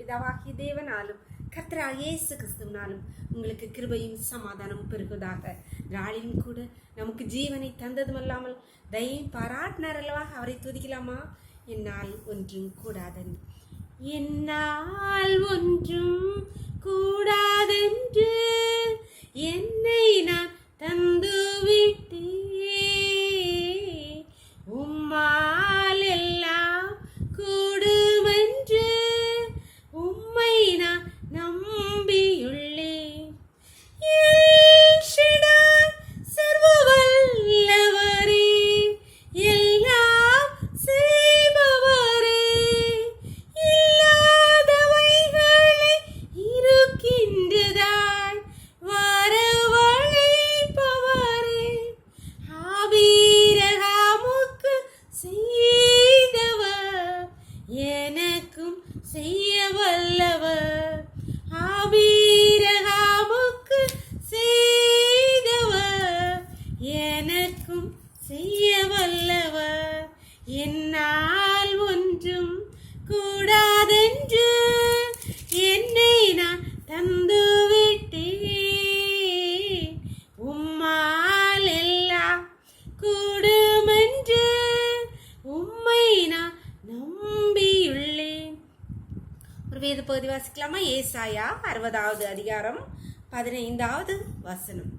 பிதாவாகிய தேவனாலும் கர்த்தராகிய இயேசு கிறிஸ்துவினாலும் உங்களுக்கு கிருபையும் சமாதானம் பெருகுவதாக. நாளிலும் கூட நமக்கு ஜீவனை தந்ததும் அல்லாமல் தயை பாராட்டினார் அல்லவா, அவரை துதிக்கலாமா? என்னால் ஒன்றும் கூடாதென்று, என்னால் ஒன்றும் கூடாதென்று என்னை நான் தந்து விட்டே, உம்மால் எல்லாம் கூடுமென்று உம்மை நான் நம்பியுள்ளேன். சர்வவல்லவரே, எல்லாம் செய்பவரே, இல்லாதவைகளை இருக்கின்றதாய் வரவழைப்பவரே, ஆபிரகாமுக்கு செய்தவர் எனக்கும் செய்ய வல்லவர், ஆபிரகாமுக்கு செய்தவர் எனக்கும் செய்ய வல்லவர். என்னால் ஒன்றும் கூடாதென்று என்னை நான் தந்து விட்டேன், உம்மால் எல்லாம் கூடுமென்று உம்மை நான் நம்பியுள்ளேன். ஒரு வேத பகுதி வாசிக்கலாமா? ஏசாயா 60வது அதிகாரம் 15வது வசனம்.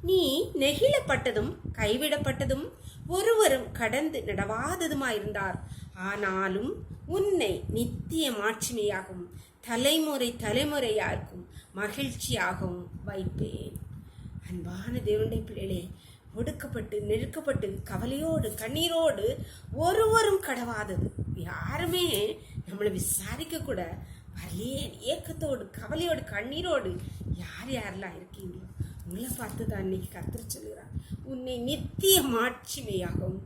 நீ நெகிழப்பட்டதும் கைவிடப்பட்டதும் ஒருவரும் கடந்து நடவாததுமாயிருந்தார், ஆனாலும் உன்னை நித்திய மாட்சிமையாகவும் தலைமுறை தலைமுறையாகவும் மகிழ்ச்சியாகவும் வைப்பேன். அன்பான தேவனுடைய பிள்ளைகளே, ஒடுக்கப்பட்டு நெருக்கப்பட்டு கவலையோடு கண்ணீரோடு ஒருவரும் கடவாதது, யாருமே நம்மளை விசாரிக்க கூட வரலையே, ஏக்கத்தோடு கவலையோடு கண்ணீரோடு யார் யாரெல்லாம் இருக்கீங்களோ உங்களை பார்த்து தான் இன்னைக்கு கர்த்தர் சொல்கிறார், உன்னை நித்திய மாட்சிமையாகவும்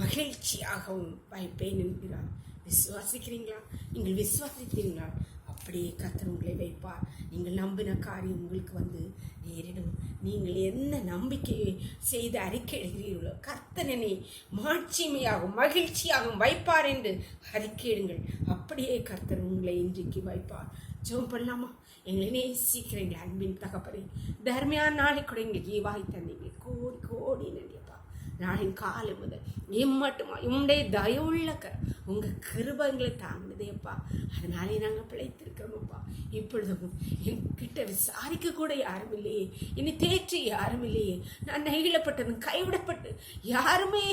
மகிழ்ச்சியாகவும் வைப்பேன் என்கிறார். விசுவாசிக்கிறீங்களா? நீங்கள் விசுவாசிக்கிறீங்களா? அப்படியே கர்த்தர் உங்களை வைப்பார். நீங்கள் நம்பின காரியம் உங்களுக்கு வந்து நேரிடும். நீங்கள் என்ன நம்பிக்கையை செய்து அறிக்கை எழுகிறீர்களோ, கர்த்தனை மாட்சிமையாகவும் மகிழ்ச்சியாகவும் வைப்பார் என்று அறிக்கையிடுங்கள். அப்படியே கர்த்தர் உங்களை இன்றைக்கு வைப்பார். ஜெபம் பண்ணலாமா? எங்களை நேசிக்கிறீங்களா அன்பின் தகப்பனே, தர்மையான நாளை கூட எங்களுக்கு ஈவாய் தந்தீங்க. கோடி கோடி நன்றியப்பா. நாளின் காலை முதல் மட்டுமா உங்களுடைய தயவுள்ள உங்கள் கிருபங்களை தாங்கினதேப்பா, அதனாலே நாங்கள் பிழைத்திருக்கிறோமப்பா. இப்பொழுதும் என்கிட்ட விசாரிக்க கூட யாரும் இல்லையே, இனி தேற்றி யாரும் இல்லையே, நான் நெகிழப்பட்டதும் கைவிடப்பட்டு யாருமே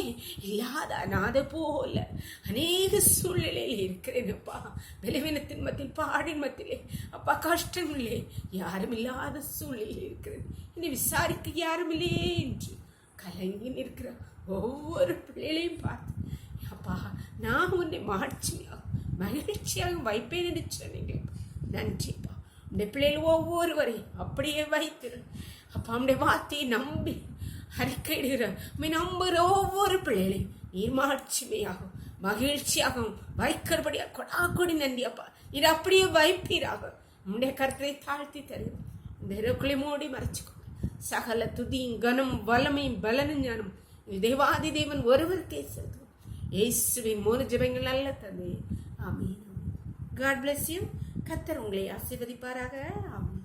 இல்லாத அநாதை போல அநேக சூழ்நிலையில் இருக்கிறேனப்பா. பலவீனத்தின் மத்தியில் பாடின் மத்தியிலே அப்பா கஷ்டங்களே யாரும் இல்லாத சூழ்நிலையில் இருக்கிறேன். இனி விசாரிக்க யாரும் இல்லையே என்று கலங்கி நிற்கிற ஒவ்வொரு பிள்ளைகளையும் பார்த்து அப்பா நான் உன்னை மாட்சியாக மகிழ்ச்சியாக வைப்பேன் என்று சொன்னீங்க. நன்றிப்பா. உடைய பிள்ளைகள் ஒவ்வொருவரையும் அப்படியே வைத்திரு அப்பா. உடைய வார்த்தையை நம்பி அறிக்கையிடுகிற நம்புகிற ஒவ்வொரு பிள்ளைகளையும் நீர் மாட்சிமையாகும் மகிழ்ச்சியாகவும் வைக்கிறபடியாக கொடா கொடி நன்றி அப்பா. இது அப்படியே வைப்பீராக. உடைய கருத்தை தாழ்த்தி தருகிறோம். இந்த இரவுக்குள்ளே மூடி மறைச்சுக்கோ. சகல துதியும் கனம் வல்லமையும் பலனும் ஞானம் தேவாதி தேவன் ஒருவருக்கே செலுத்துவோம். இயேசுவின் 3 ஜெபங்கள் நல்ல தந்தை, ஆமென். God bless you. கர்த்தர் உங்களை ஆசீர்வதிப்பாராக. ஆமென்.